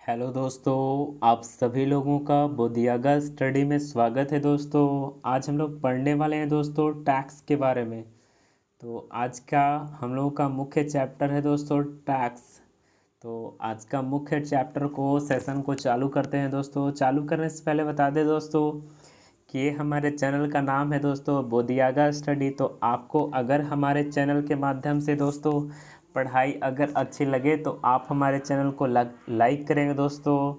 Hello दोस्तों, आप सभी लोगों का बोधियागा स्टडी में स्वागत है। दोस्तों आज हम लोग पढ़ने वाले हैं दोस्तों टैक्स के बारे में। तो आज का हम लोगों का मुख्य चैप्टर है दोस्तों टैक्स। तो आज का मुख्य चैप्टर को सेशन को चालू करते हैं। दोस्तों चालू करने से पहले बता दें दोस्तों कि ये हमारे चैनल का नाम है दोस्तों बोधियागा स्टडी। तो आपको अगर हमारे चैनल के माध्यम से दोस्तों पढ़ाई अगर अच्छी लगे तो आप हमारे चैनल को लाइक करेंगे दोस्तों,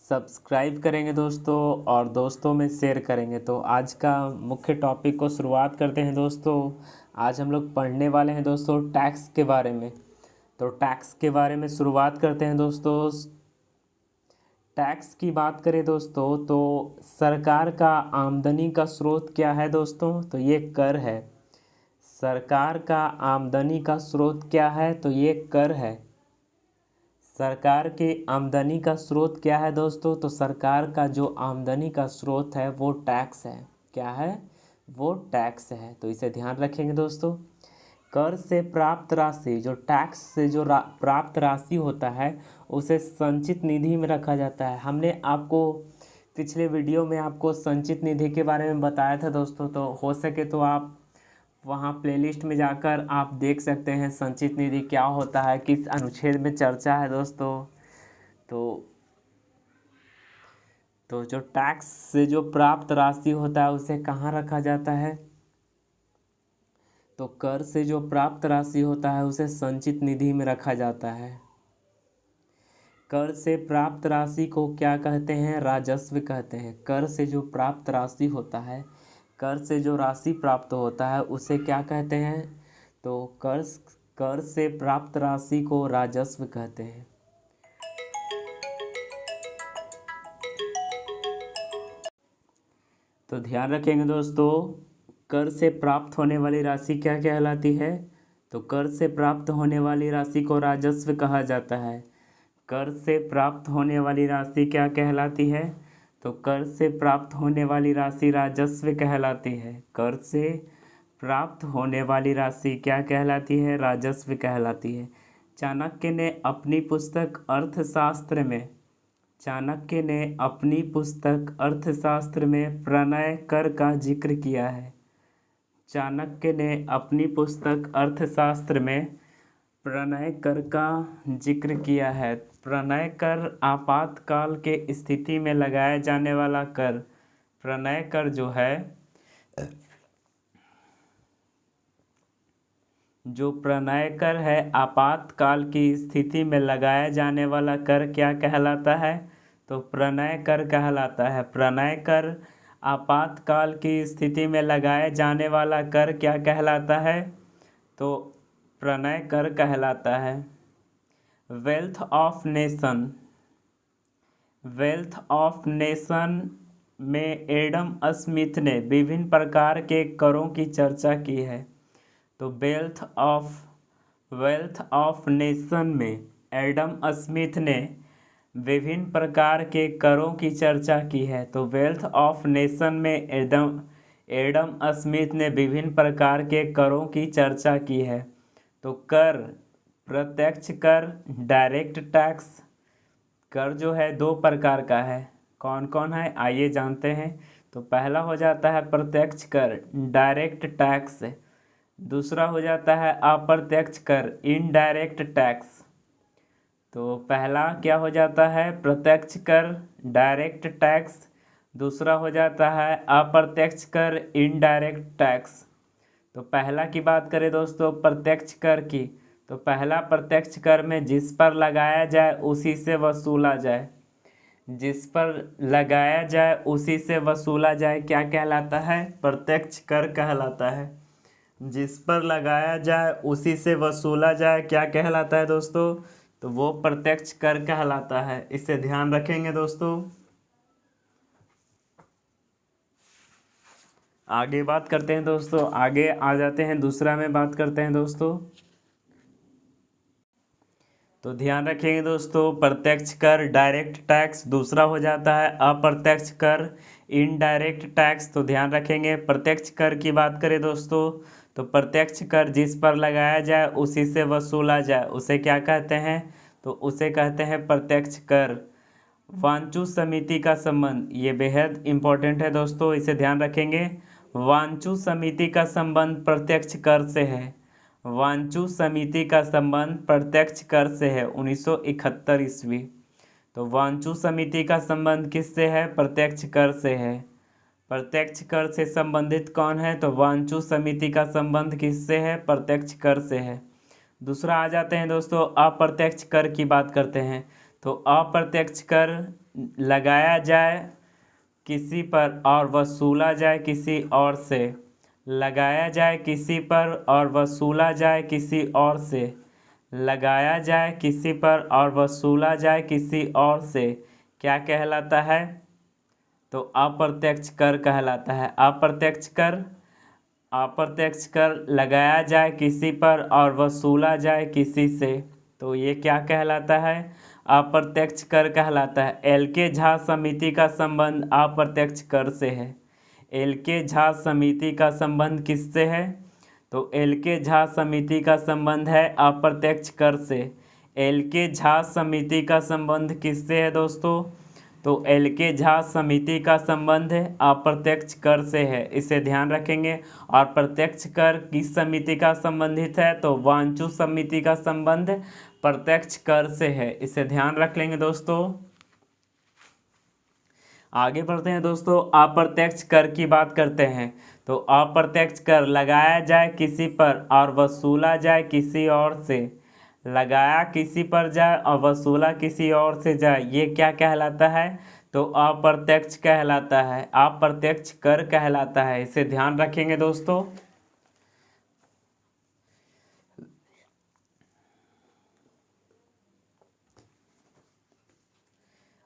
सब्सक्राइब करेंगे दोस्तों और दोस्तों में शेयर करेंगे। तो आज का मुख्य टॉपिक को शुरुआत करते हैं दोस्तों। आज हम लोग पढ़ने वाले हैं दोस्तों टैक्स के बारे में। तो टैक्स के बारे में शुरुआत करते हैं दोस्तों। टैक्स की बात करें दोस्तों तो सरकार का आमदनी का स्रोत क्या है दोस्तों? तो ये कर है। सरकार का आमदनी का स्रोत क्या है? तो ये कर है। सरकार की आमदनी का स्रोत क्या है दोस्तों? तो सरकार का जो आमदनी का स्रोत है वो टैक्स है। क्या है? वो टैक्स है। तो इसे ध्यान रखेंगे दोस्तों। कर से प्राप्त राशि, जो टैक्स से जो प्राप्त राशि होता है उसे संचित निधि में रखा जाता है। हमने आपको पिछले वीडियो में आपको संचित निधि के बारे में बताया था दोस्तों। तो हो सके तो आप वहाँ प्लेलिस्ट में जाकर आप देख सकते हैं संचित निधि क्या होता है, किस अनुच्छेद में चर्चा है दोस्तों। तो जो टैक्स से जो प्राप्त राशि होता है उसे कहाँ रखा जाता है? तो कर से जो प्राप्त राशि होता है उसे संचित निधि में रखा जाता है। कर से प्राप्त राशि को क्या कहते हैं? राजस्व कहते हैं। कर से जो प्राप्त राशि होता है, कर से जो राशि प्राप्त होता है उसे क्या कहते हैं? तो कर से प्राप्त राशि को राजस्व कहते हैं। तो ध्यान रखेंगे दोस्तों, कर से प्राप्त होने वाली राशि क्या कहलाती है? तो कर से प्राप्त होने वाली राशि को राजस्व कहा जाता है। कर से प्राप्त होने वाली राशि क्या कहलाती है? तो कर से प्राप्त होने वाली राशि राजस्व कहलाती है। कर से प्राप्त होने वाली राशि क्या कहलाती है? राजस्व कहलाती है। चाणक्य ने अपनी पुस्तक अर्थशास्त्र में चाणक्य ने अपनी पुस्तक अर्थशास्त्र में प्रणय कर का जिक्र किया है। चाणक्य ने अपनी पुस्तक अर्थशास्त्र में प्रणय कर का जिक्र किया है। प्रणय कर आपातकाल के स्थिति में लगाया जाने वाला कर। प्रणय कर जो है, जो प्रणय कर है आपातकाल की स्थिति में लगाया जाने वाला कर क्या कहलाता है? तो प्रणय कर कहलाता है। प्रणय कर आपातकाल की स्थिति में लगाए जाने वाला कर क्या कहलाता है? तो प्रणय कर कहलाता है। Wealth of nation, wealth of nation में एडम स्मिथ ने विभिन्न प्रकार के करों की चर्चा की है। तो वेल्थ ऑफ नेशन में एडम स्मिथ ने विभिन्न प्रकार के करों की चर्चा की है। तो वेल्थ ऑफ नेशन में एडम स्मिथ ने विभिन्न प्रकार के करों की चर्चा की है। तो कर, प्रत्यक्ष कर, डायरेक्ट टैक्स। कर जो है दो प्रकार का है। कौन कौन है आइए जानते हैं। तो पहला हो जाता है प्रत्यक्ष कर, डायरेक्ट टैक्स। दूसरा हो जाता है अप्रत्यक्ष कर, इनडायरेक्ट टैक्स। तो पहला क्या हो जाता है? प्रत्यक्ष कर, डायरेक्ट टैक्स। दूसरा हो जाता है अप्रत्यक्ष कर, इनडायरेक्ट टैक्स। तो पहला की बात करें दोस्तों प्रत्यक्ष कर की, तो पहला प्रत्यक्ष कर में जिस पर लगाया जाए उसी से वसूला जाए। जिस पर लगाया जाए उसी से वसूला जाए क्या कहलाता है? प्रत्यक्ष कर कहलाता है। जिस पर लगाया जाए उसी से वसूला जाए क्या कहलाता है दोस्तों? तो वो प्रत्यक्ष कर कहलाता है। इसे ध्यान रखेंगे दोस्तों। आगे बात करते हैं दोस्तों, आगे आ जाते हैं, दूसरा में बात करते हैं दोस्तों। तो ध्यान रखेंगे दोस्तों, प्रत्यक्ष कर डायरेक्ट टैक्स, दूसरा हो जाता है अप्रत्यक्ष कर इनडायरेक्ट टैक्स। तो ध्यान रखेंगे प्रत्यक्ष कर की बात करें दोस्तों, तो प्रत्यक्ष कर जिस पर लगाया जाए उसी से वसूला जाए उसे क्या कहते हैं? तो उसे कहते हैं प्रत्यक्ष कर। वांचू समिति का संबंध, ये बेहद इम्पोर्टेंट है दोस्तों, इसे ध्यान रखेंगे। वांचू समिति का संबंध प्रत्यक्ष कर से है। वांचू समिति का संबंध प्रत्यक्ष कर से है 1971 ईस्वी। तो वांचू समिति का संबंध किससे है? प्रत्यक्ष कर से है। प्रत्यक्ष कर से संबंधित कौन है? तो वांचू समिति का संबंध किससे है? प्रत्यक्ष कर से है। दूसरा आ जाते हैं दोस्तों, अप्रत्यक्ष कर की बात करते हैं। तो अप्रत्यक्ष कर लगाया जाए किसी पर और वसूला जाए किसी और से। लगाया जाए किसी पर और वसूला जाए किसी और से। लगाया जाए किसी पर और वसूला जाए किसी और से क्या कहलाता है? तो अप्रत्यक्ष कर कहलाता है। अप्रत्यक्ष कर, अप्रत्यक्ष कर लगाया जाए किसी पर और वसूला जाए किसी से, तो ये क्या कहलाता है? अप्रत्यक्ष कर कहलाता है। एल.के. झा समिति का संबंध अप्रत्यक्ष कर से है। एल.के. झा समिति का संबंध किससे है? तो एल.के. झा समिति का संबंध है अप्रत्यक्ष कर से। एल.के. झा समिति का संबंध किससे है दोस्तों? तो एल.के. झा समिति का संबंध अप्रत्यक्ष कर से है, इसे ध्यान रखेंगे। और प्रत्यक्ष कर किस समिति का संबंधित है? तो वांचू समिति का संबंध प्रत्यक्ष कर से है, इसे ध्यान रख लेंगे दोस्तों। आगे बढ़ते हैं दोस्तों, अप्रत्यक्ष कर की बात करते हैं। तो अप्रत्यक्ष कर लगाया जाए किसी पर और वसूला जाए किसी और से। लगाया किसी पर जाए और वसूला किसी और से जाए, ये क्या कहलाता है? तो अप्रत्यक्ष कहलाता है। अप्रत्यक्ष कर कहलाता है, इसे ध्यान रखेंगे दोस्तों।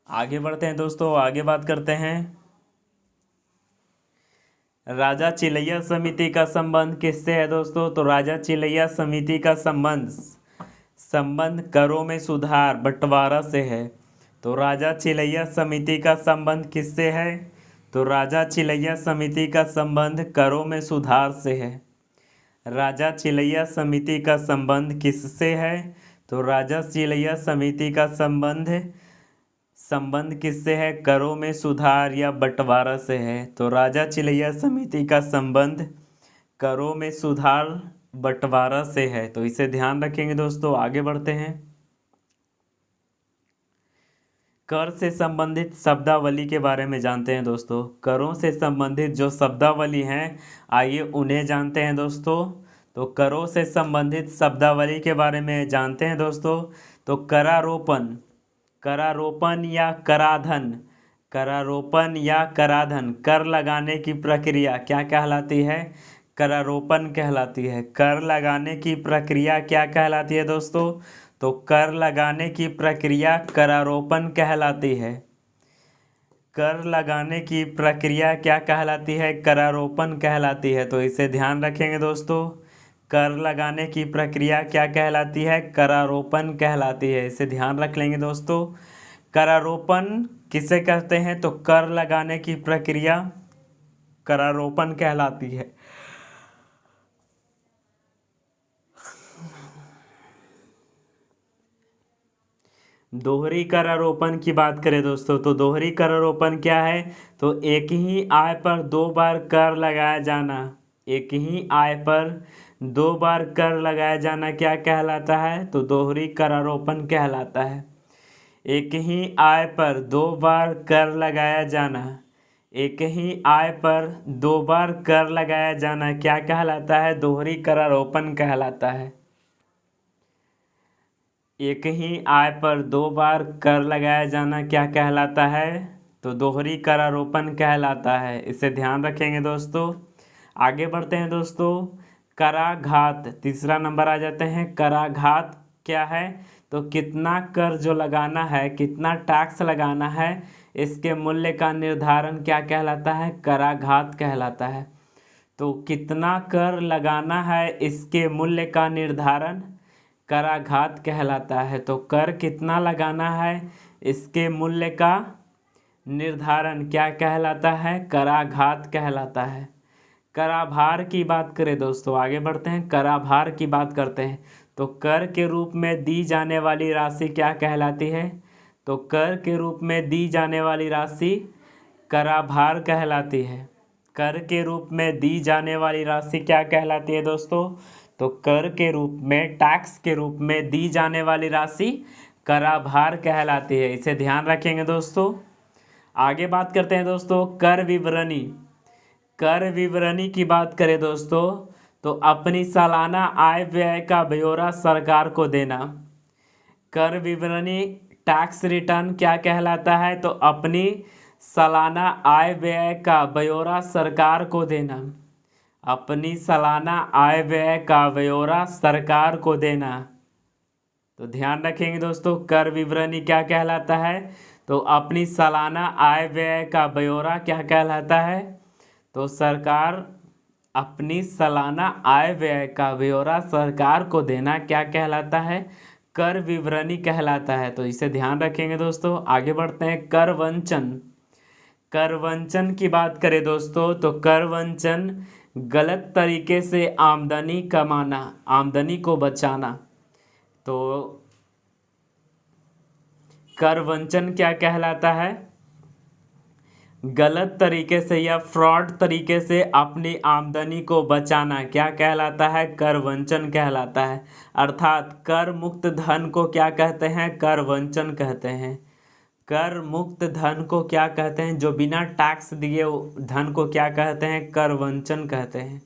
आगे बढ़ते हैं दोस्तों, आगे बात करते हैं। राजा चिलैया समिति का संबंध किससे है दोस्तों? तो राजा चिलैया समिति का संबंध करों में सुधार बंटवारा से है। तो राजा चिलैया समिति का संबंध किससे है? तो राजा चिलैया समिति का संबंध करों में सुधार से है। राजा चिलैया समिति का संबंध किससे है? तो राजा चिलैया समिति का संबंध किससे है? करों में सुधार या बंटवारा से है। तो राजा चिलैया समिति का संबंध करों में सुधार बंटवारा से है, तो इसे ध्यान रखेंगे दोस्तों। आगे बढ़ते हैं, कर से संबंधित शब्दावली के बारे में जानते हैं दोस्तों। करों से संबंधित जो शब्दावली हैं, आइए उन्हें जानते हैं दोस्तों। तो करों से संबंधित शब्दावली के बारे में जानते हैं दोस्तों। तो करारोपण, करारोपण या कराधन, करारोपण या कराधन, कर लगाने की प्रक्रिया क्या कहलाती है? करारोपण कहलाती है। कर लगाने की प्रक्रिया क्या कहलाती है दोस्तों? तो कर लगाने की प्रक्रिया करारोपण कहलाती है। कर लगाने की प्रक्रिया क्या कहलाती है? करारोपण कहलाती है, तो इसे ध्यान रखेंगे दोस्तों। कर लगाने की प्रक्रिया क्या कहलाती है? करारोपण कहलाती है, इसे ध्यान रख लेंगे दोस्तों। करारोपण किसे कहते हैं? तो कर लगाने की प्रक्रिया करारोपण कहलाती है। दोहरी करारोपण की बात करें दोस्तों, तो दोहरी करारोपण क्या है? तो एक ही आय पर दो बार कर लगाया जाना। एक ही आय पर दो बार कर लगाया जाना क्या कहलाता है? तो दोहरी करारोपण कहलाता है। एक ही आय पर दो बार कर लगाया जाना, एक ही आय पर दो बार कर लगाया जाना क्या कहलाता है? दोहरी करारोपण कहलाता है। एक ही आय पर दो बार कर लगाया जाना क्या कहलाता है? तो दोहरी करारोपण कहलाता है, इसे ध्यान रखेंगे दोस्तों। आगे बढ़ते हैं दोस्तों, कराघात, तीसरा नंबर आ जाते हैं। कराघात क्या है? तो कितना कर जो लगाना है, कितना टैक्स लगाना है, इसके मूल्य का निर्धारण क्या कहलाता है? कराघात कहलाता है। तो कितना कर लगाना है, इसके मूल्य का निर्धारण कराघात कहलाता है। तो कर कितना लगाना है, इसके मूल्य का निर्धारण क्या कहलाता है? कराघात कहलाता है। कराभार की बात करें दोस्तों, आगे बढ़ते हैं, कराभार की बात करते हैं। तो कर के रूप में दी जाने वाली राशि क्या कहलाती है? तो कर के रूप में दी जाने वाली राशि कराभार कहलाती है। कर के रूप में दी जाने वाली राशि क्या कहलाती है दोस्तों? तो कर के रूप में, टैक्स के रूप में दी जाने वाली राशि कराभार कहलाती है। इसे ध्यान रखेंगे दोस्तों। आगे बात करते हैं दोस्तों कर विवरणी। कर विवरणी की बात करें दोस्तों तो अपनी सालाना आय व्यय का ब्यौरा सरकार को देना। कर विवरणी, टैक्स रिटर्न क्या कहलाता है? तो अपनी सालाना आय व्यय का ब्यौरा सरकार को देना। अपनी सालाना आय व्यय का ब्यौरा सरकार को देना। तो ध्यान रखेंगे दोस्तों, कर विवरणी क्या कहलाता है? तो अपनी सालाना आय व्यय का ब्यौरा क्या कहलाता है? तो सरकार अपनी सालाना आय व्यय का ब्यौरा सरकार को देना क्या कहलाता है? कर विवरणी कहलाता है। तो इसे ध्यान रखेंगे दोस्तों। आगे बढ़ते हैं कर वंचन। कर वंचन की बात करें दोस्तों तो कर वंचन गलत तरीके से आमदनी कमाना, आमदनी को बचाना। तो कर वंचन क्या कहलाता है? गलत तरीके से या फ्रॉड तरीके से अपनी आमदनी को बचाना क्या कहलाता है? कर वंचन कहलाता है। अर्थात कर मुक्त धन को क्या कहते हैं? कर वंचन कहते हैं। कर मुक्त धन को क्या कहते हैं? जो बिना टैक्स दिए धन को क्या कहते हैं? कर वंचन कहते हैं।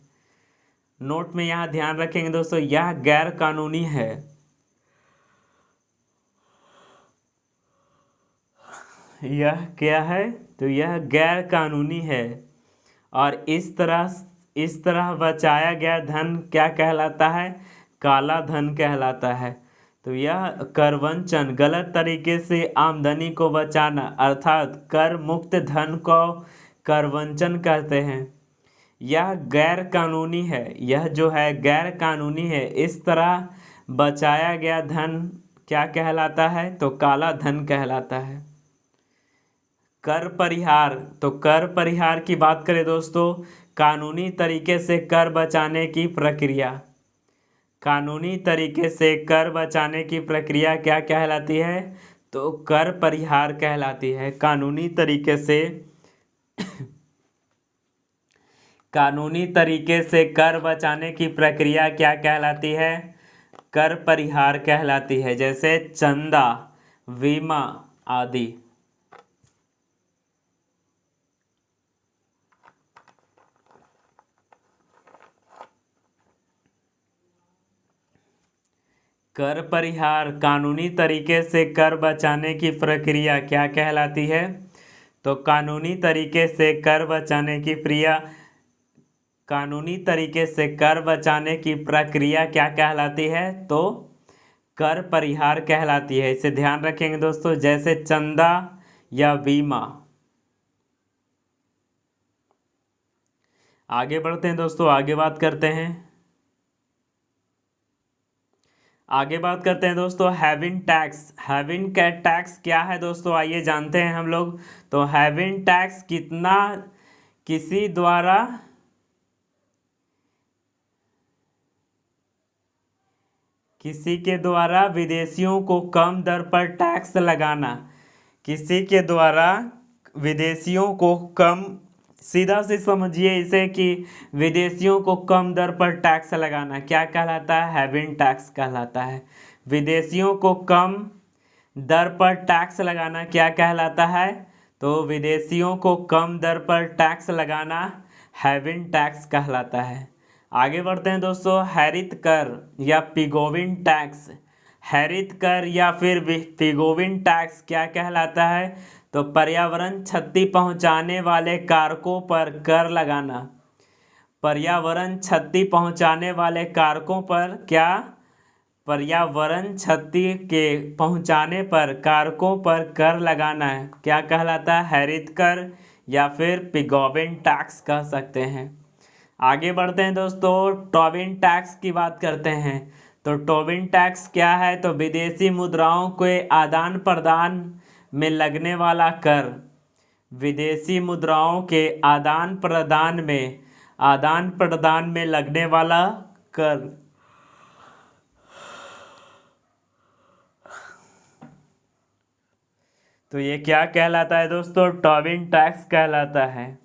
नोट में यहाँ ध्यान रखेंगे दोस्तों, यह गैर कानूनी है। यह क्या है? तो यह गैर कानूनी है और इस तरह बचाया गया धन क्या कहलाता है? काला धन कहलाता है। तो यह कर वंचन गलत तरीके से आमदनी को बचाना अर्थात कर मुक्त धन को कर वंचन कहते हैं। यह गैर कानूनी है, यह जो है गैर कानूनी है। इस तरह बचाया गया धन क्या कहलाता है? तो काला धन कहलाता है। कर परिहार। तो कर परिहार की बात करें दोस्तों, कानूनी तरीके से कर बचाने की प्रक्रिया। कानूनी तरीके से कर बचाने की प्रक्रिया क्या कहलाती है? तो कर परिहार कहलाती है। कानूनी तरीके से कानूनी तरीके से कर बचाने की प्रक्रिया क्या कहलाती है? कर परिहार कहलाती है। जैसे चंदा, बीमा आदि। कर परिहार, कानूनी तरीके से कर बचाने की प्रक्रिया क्या कहलाती है? तो कानूनी तरीके से कर बचाने की कानूनी तरीके से कर बचाने की प्रक्रिया क्या कहलाती है? तो कर परिहार कहलाती है। इसे ध्यान रखेंगे दोस्तों। जैसे चंदा या बीमा। आगे बढ़ते हैं दोस्तों, आगे बात करते हैं दोस्तों हैविन टैक्स। हैविन का टैक्स क्या है दोस्तों? आइए जानते हैं हम लोग। तो हैविन टैक्स कितना किसी द्वारा किसी के द्वारा विदेशियों को कम दर पर टैक्स लगाना। किसी के द्वारा विदेशियों को कम, सीधा से समझिए इसे कि विदेशियों को कम दर पर टैक्स लगाना क्या कहलाता है? हैविन टैक्स कहलाता है। विदेशियों को कम दर पर टैक्स लगाना क्या कहलाता है? तो विदेशियों को कम दर पर टैक्स लगाना हैविन टैक्स कहलाता है। आगे बढ़ते हैं दोस्तों, हरित कर या पिगोविन टैक्स। हरित कर या फिर पिगोविन टैक्स क्या कहलाता है? तो पर्यावरण क्षति पहुंचाने वाले कारकों पर कर लगाना। पर्यावरण क्षति पहुंचाने वाले कारकों पर क्या? पर्यावरण क्षति के पहुंचाने पर कारकों पर कर लगाना है क्या कहलाता है? हरित कर या फिर पिगोविन टैक्स कह सकते हैं। आगे बढ़ते हैं दोस्तों, टोबिन टैक्स की बात करते हैं। तो टोबिन टैक्स क्या है? तो विदेशी मुद्राओं के आदान प्रदान में लगने वाला कर। विदेशी मुद्राओं के आदान प्रदान में लगने वाला कर। तो ये क्या कहलाता है दोस्तों? टोबिन टैक्स कहलाता है।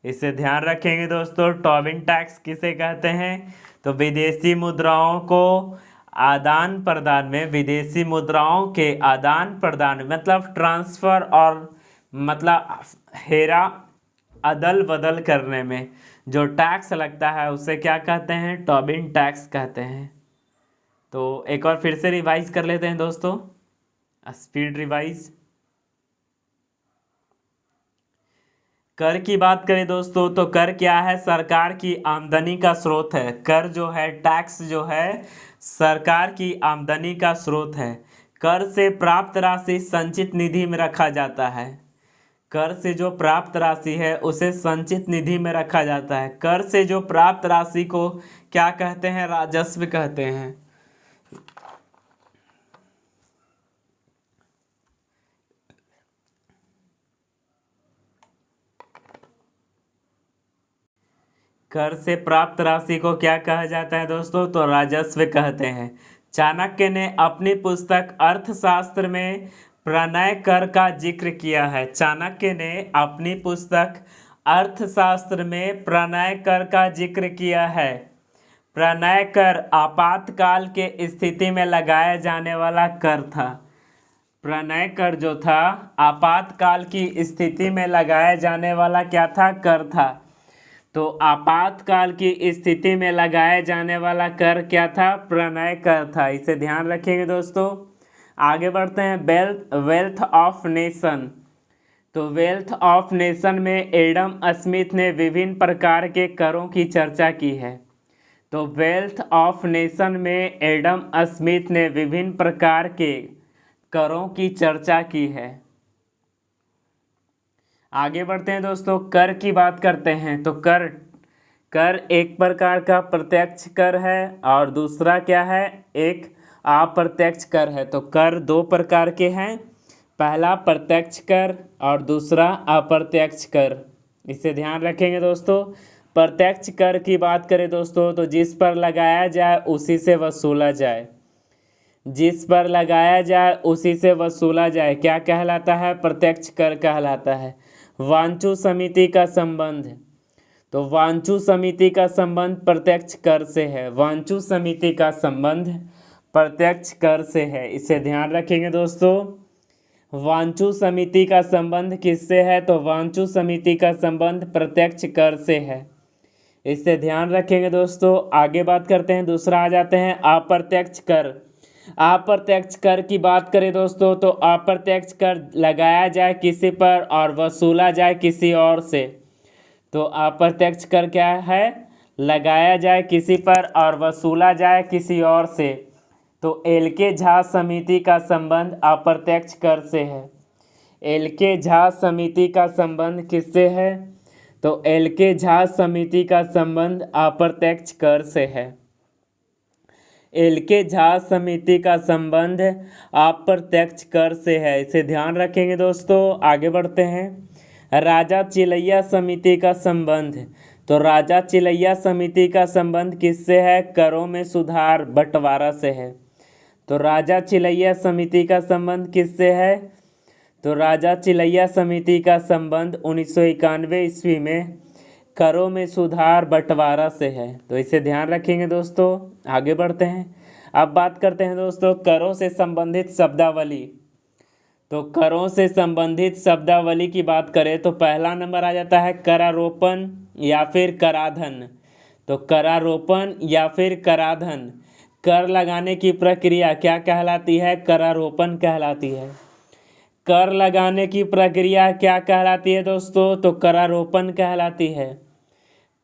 इसे ध्यान रखेंगे दोस्तों, टोबिन टैक्स किसे कहते हैं? तो विदेशी मुद्राओं को आदान प्रदान में, विदेशी मुद्राओं के आदान प्रदान मतलब ट्रांसफर और मतलब हेरा अदल बदल करने में जो टैक्स लगता है उसे क्या कहते हैं? टोबिन टैक्स कहते हैं। तो एक और फिर से रिवाइज कर लेते हैं दोस्तों, स्पीड रिवाइज। कर की बात करें दोस्तों तो कर क्या है? सरकार की आमदनी का स्रोत है। कर जो है, टैक्स जो है, सरकार की आमदनी का स्रोत है। कर से प्राप्त राशि संचित निधि में रखा जाता है। कर से जो प्राप्त राशि है उसे संचित निधि में रखा जाता है। कर से जो प्राप्त राशि को क्या कहते हैं? राजस्व कहते हैं। कर से प्राप्त राशि को क्या कहा जाता है दोस्तों? तो राजस्व कहते हैं। चाणक्य ने अपनी पुस्तक अर्थशास्त्र में प्रणय कर का जिक्र किया है। चाणक्य ने अपनी पुस्तक अर्थशास्त्र में प्रणय कर का जिक्र किया है। प्रणय कर आपातकाल के स्थिति में लगाया जाने वाला कर था। प्रणय कर जो था आपातकाल की स्थिति में लगाया जाने वाला क्या था? कर था। तो आपातकाल की स्थिति में लगाया जाने वाला कर क्या था? प्रणय कर था। इसे ध्यान रखिएगा दोस्तों। आगे बढ़ते हैं, वेल्थ ऑफ नेशन। तो वेल्थ ऑफ नेशन में एडम स्मिथ ने विभिन्न प्रकार के करों की चर्चा की है। तो वेल्थ ऑफ नेशन में एडम स्मिथ ने विभिन्न प्रकार के करों की चर्चा की है। आगे बढ़ते हैं दोस्तों, कर की बात करते हैं। तो कर कर एक प्रकार का प्रत्यक्ष कर है और दूसरा क्या है? एक अप्रत्यक्ष कर है। तो कर दो प्रकार के हैं, पहला प्रत्यक्ष कर और दूसरा अप्रत्यक्ष कर। इसे ध्यान रखेंगे दोस्तों। प्रत्यक्ष कर की बात करें दोस्तों तो जिस पर लगाया जाए उसी से वसूला जाए। जिस पर लगाया जाए उसी से वसूला जाए क्या कहलाता है? प्रत्यक्ष कर कहलाता है। वांचू समिति का संबंध। तो वांचू समिति का संबंध प्रत्यक्ष कर से है। वांचू समिति का संबंध प्रत्यक्ष कर से है। इसे ध्यान रखेंगे दोस्तों। वांचू समिति का संबंध किससे है? तो वांचू समिति का संबंध प्रत्यक्ष कर से है। इसे ध्यान रखेंगे दोस्तों। आगे बात करते हैं, दूसरा आ जाते हैं अप्रत्यक्ष कर। अप्रत्यक्ष कर की बात करें दोस्तों तो अप्रत्यक्ष कर लगाया जाए किसी पर और वसूला जाए किसी और से। तो अप्रत्यक्ष कर क्या है? लगाया जाए किसी पर और वसूला जाए किसी और से। तो एल के झा समिति का संबंध अप्रत्यक्ष कर से है। एल के झा समिति का संबंध किससे है? तो एल के झा समिति का संबंध अप्रत्यक्ष कर से है। एल के झा समिति का संबंध अप्रत्यक्ष कर से है। इसे ध्यान रखेंगे दोस्तों। आगे बढ़ते हैं, राजा चिलैया समिति का संबंध। तो राजा चिलैया समिति का संबंध किससे है? करों में सुधार बंटवारा से है। तो राजा चिलैया समिति का संबंध किससे है? तो राजा चिलैया समिति का संबंध 1991 ईस्वी में करों में सुधार बंटवारा से है। तो इसे ध्यान रखेंगे दोस्तों। आगे बढ़ते हैं, अब बात करते हैं दोस्तों करों से संबंधित शब्दावली। तो करों से संबंधित शब्दावली की बात करें तो पहला नंबर आ जाता है करारोपण या फिर कराधन। तो करारोपण या फिर कराधन, कर लगाने की प्रक्रिया क्या कहलाती है? करारोपण कहलाती है। कर लगाने की प्रक्रिया क्या कहलाती है दोस्तों? तो करारोपण कहलाती है।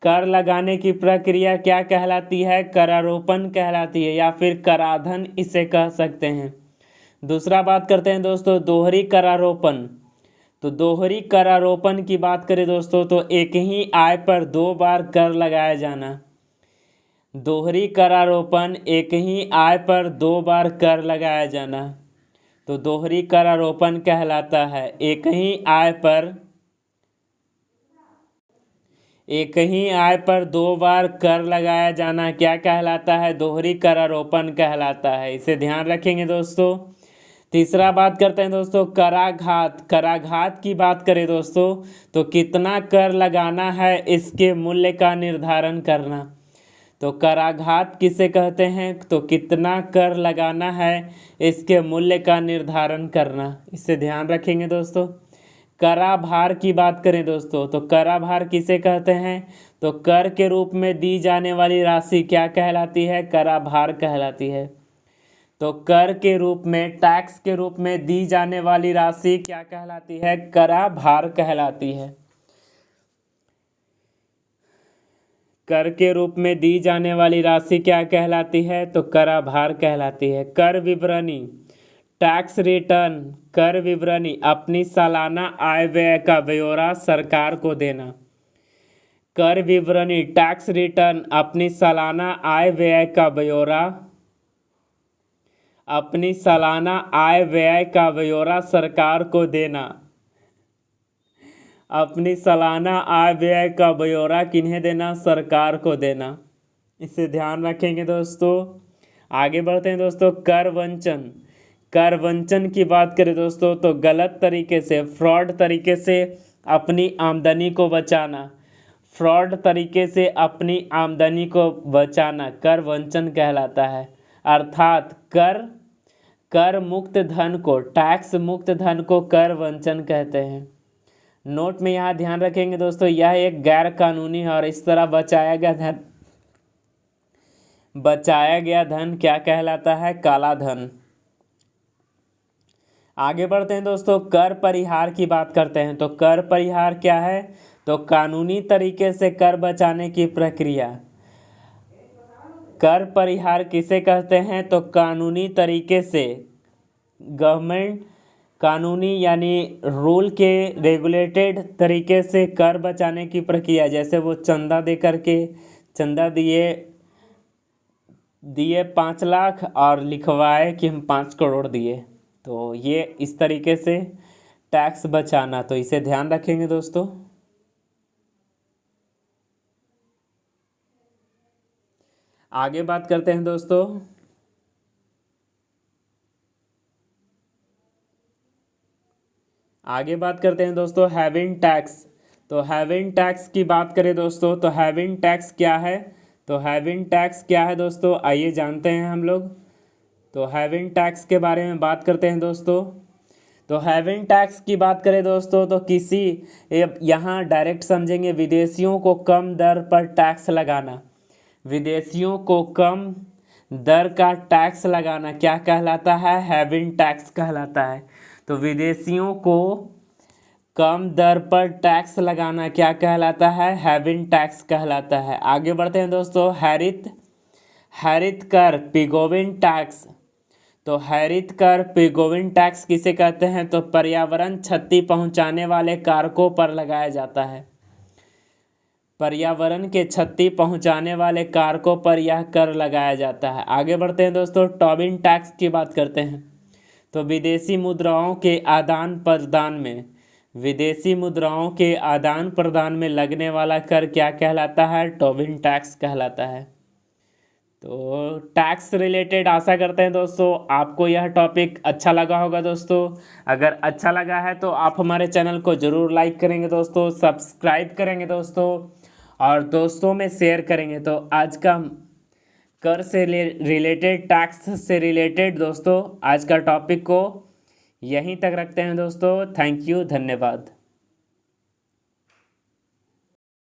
कर लगाने की प्रक्रिया क्या कहलाती है? करारोपण कहलाती है या फिर कराधन इसे कह सकते हैं। दूसरा बात करते हैं दोस्तों दोहरी करारोपण। तो दोहरी करारोपण की बात करें दोस्तों तो एक ही आय पर 2 बार कर लगाया जाना। दोहरी करारोपण एक ही आय पर 2 बार कर लगाया जाना। तो दोहरी करारोपण कहलाता है। एक ही आय पर 2 बार कर लगाया जाना क्या कहलाता है? दोहरी करारोपण कहलाता है। इसे ध्यान रखेंगे दोस्तों। तीसरा बात करते हैं दोस्तों कराघात। कराघात की बात करें दोस्तों तो कितना कर लगाना है इसके मूल्य का निर्धारण करना। तो कराघात किसे कहते हैं तो कितना कर लगाना है इसके मूल्य का निर्धारण करना, इसे ध्यान रखेंगे दोस्तों। कराभार की बात करें दोस्तों तो कराभार किसे कहते हैं तो कर के रूप में दी जाने वाली राशि क्या कहलाती है, कराभार कहलाती है। तो कर के रूप में, टैक्स के रूप में दी जाने वाली राशि क्या कहलाती है, कराभार कहलाती है। कर के रूप में दी जाने वाली राशि क्या कहलाती है तो कराभार कहलाती है। कर विवरणी, टैक्स रिटर्न, कर विवरणी अपनी सालाना आय व्यय का ब्यौरा सरकार को देना। कर विवरणी, टैक्स रिटर्न अपनी सालाना आय व्यय का ब्यौरा, अपनी सालाना आय व्यय का ब्यौरा सरकार को देना। अपनी सालाना आय व्यय का ब्यौरा किन्हें देना, सरकार को देना, इसे ध्यान रखेंगे दोस्तों। आगे बढ़ते हैं दोस्तों कर वंचन। कर वंचन की बात करें दोस्तों तो गलत तरीके से, फ्रॉड तरीके से अपनी आमदनी को बचाना। फ्रॉड तरीके से अपनी आमदनी को बचाना कर वंचन कहलाता है। अर्थात कर मुक्त धन को, टैक्स मुक्त धन को कर वंचन कहते हैं। नोट में यहाँ ध्यान रखेंगे दोस्तों, यह एक गैर कानूनी है और इस तरह बचाया गया धन क्या कहलाता है, काला धन। आगे बढ़ते हैं दोस्तों कर परिहार की बात करते हैं। तो कर परिहार क्या है तो कानूनी तरीके से कर बचाने की प्रक्रिया। कर परिहार किसे कहते हैं तो कानूनी तरीके से, गवर्नमेंट कानूनी यानी रूल के रेगुलेटेड तरीके से कर बचाने की प्रक्रिया। जैसे वो चंदा दे करके, चंदा दिए 5 लाख और लिखवाए कि हम 5 करोड़ दिए, तो ये इस तरीके से टैक्स बचाना, तो इसे ध्यान रखेंगे दोस्तों। आगे बात करते हैं दोस्तों हैविंग टैक्स। तो हैविंग टैक्स की बात करें दोस्तों तो हैविंग टैक्स क्या है, तो हैविंग टैक्स क्या है दोस्तों आइए जानते हैं हम लोग। तो हैविंग टैक्स के बारे में बात करते हैं दोस्तों। तो हैविंग टैक्स की बात करें दोस्तों तो यहाँ डायरेक्ट समझेंगे, विदेशियों को कम दर पर टैक्स लगाना। विदेशियों को कम दर का टैक्स लगाना क्या कहलाता है, हैविंग टैक्स कहलाता है। तो विदेशियों को कम दर पर टैक्स लगाना क्या कहलाता है, हैविंग टैक्स कहलाता है। आगे बढ़ते हैं दोस्तों हरित कर, पिगोविन टैक्स। तो हरित कर, पिगोविन टैक्स किसे कहते हैं तो पर्यावरण क्षति पहुंचाने वाले कारकों पर लगाया जाता है। पर्यावरण के क्षति पहुंचाने वाले कारकों पर यह कर लगाया जाता है। आगे बढ़ते हैं दोस्तों टोबिन टैक्स की बात करते हैं। तो विदेशी मुद्राओं के आदान प्रदान में लगने वाला कर क्या कहलाता है, टोबिन टैक्स कहलाता है। तो टैक्स रिलेटेड आशा करते हैं दोस्तों आपको यह टॉपिक अच्छा लगा होगा दोस्तों। अगर अच्छा लगा है तो आप हमारे चैनल को ज़रूर लाइक करेंगे दोस्तों, सब्सक्राइब करेंगे दोस्तों और दोस्तों में शेयर करेंगे। तो आज का कर से रिलेटेड, टैक्स से रिलेटेड दोस्तों आज का टॉपिक को यहीं तक रखते हैं दोस्तों। थैंक यू, धन्यवाद।